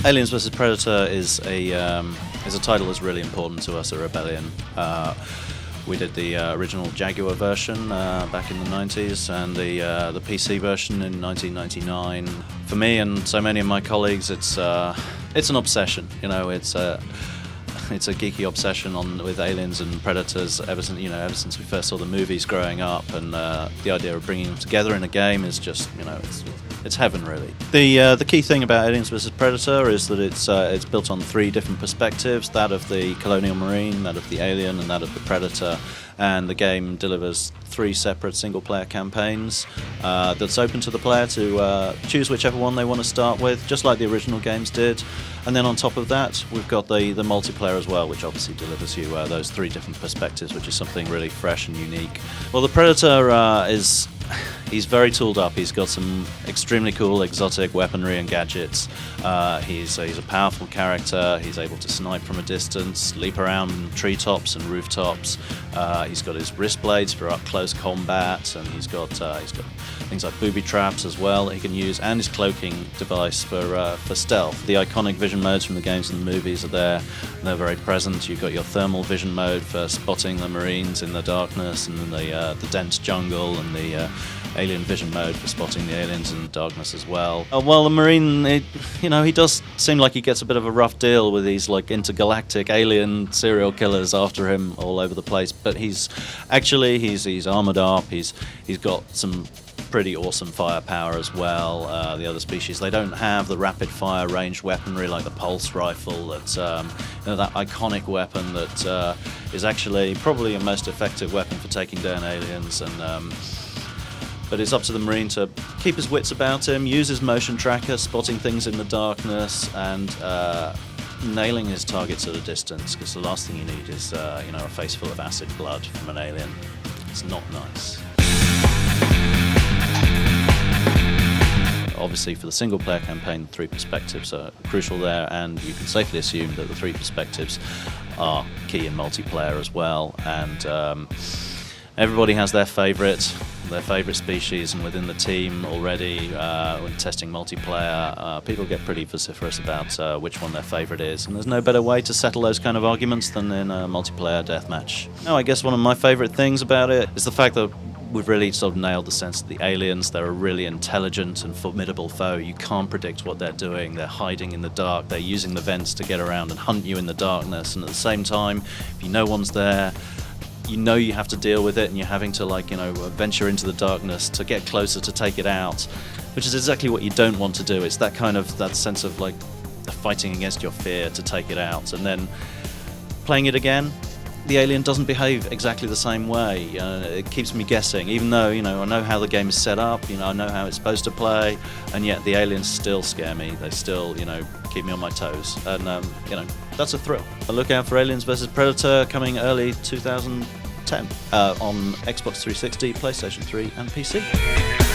Aliens vs Predator is a title that's really important to us at Rebellion. We did the original Jaguar version back in the 90s and the PC version in 1999. For me and so many of my colleagues, it's an obsession. You know, it's a geeky obsession with aliens and predators ever since we first saw the movies growing up, and the idea of bringing them together in a game is just, it's heaven, really. The key thing about Aliens vs Predator is that it's built on 3 different perspectives: that of the colonial marine, that of the alien, and that of the predator. And the game delivers 3 separate single-player campaigns that's open to the player to choose whichever one they want to start with, just like the original games did. And then on top of that, we've got the multiplayer as well, which obviously delivers you those 3 different perspectives, which is something really fresh and unique. Well, the Predator he's very tooled up. He's got some extremely cool exotic weaponry and gadgets. He's a powerful character. He's able to snipe from a distance, leap around treetops and rooftops. He's got his wrist blades for up close combat, and he's got things like booby traps as well that he can use, and his cloaking device for stealth. The iconic vision modes from the games and the movies are there. They're very present. You've got your thermal vision mode for spotting the Marines in the darkness and the dense jungle, and the alien vision mode for spotting the aliens in the darkness as well. Well, the Marine, he does seem like he gets a bit of a rough deal with these intergalactic alien serial killers after him all over the place. But he's armored up. He's got some pretty awesome firepower as well. The other species, they don't have the rapid fire ranged weaponry like the pulse rifle. That's that iconic weapon that is actually probably a most effective weapon for taking down aliens. And but it's up to the Marine to keep his wits about him, use his motion tracker, spotting things in the darkness, and nailing his targets at a distance, because the last thing you need is a face full of acid blood from an alien. It's not nice. Obviously, for the single-player campaign, the 3 perspectives are crucial there, and you can safely assume that the 3 perspectives are key in multiplayer as well. And everybody has their favourite species, and within the team already, when testing multiplayer, people get pretty vociferous about which one their favourite is, and there's no better way to settle those kind of arguments than in a multiplayer deathmatch. I guess one of my favourite things about it is the fact that we've really sort of nailed the sense of the aliens. They're a really intelligent and formidable foe. You can't predict what they're doing. They're hiding in the dark. They're using the vents to get around and hunt you in the darkness, and at the same time, if no one's there, you have to deal with it, and you're having to venture into the darkness to get closer to take it out, which is exactly what you don't want to do. It's that sense of fighting against your fear to take it out. And then playing it again, the alien doesn't behave exactly the same way. It keeps me guessing, even though I know how the game is set up, I know how it's supposed to play, and yet the aliens still scare me. They still keep me on my toes, and that's a thrill. Look out for Aliens vs Predator, coming early 2010 on Xbox 360, PlayStation 3 and PC.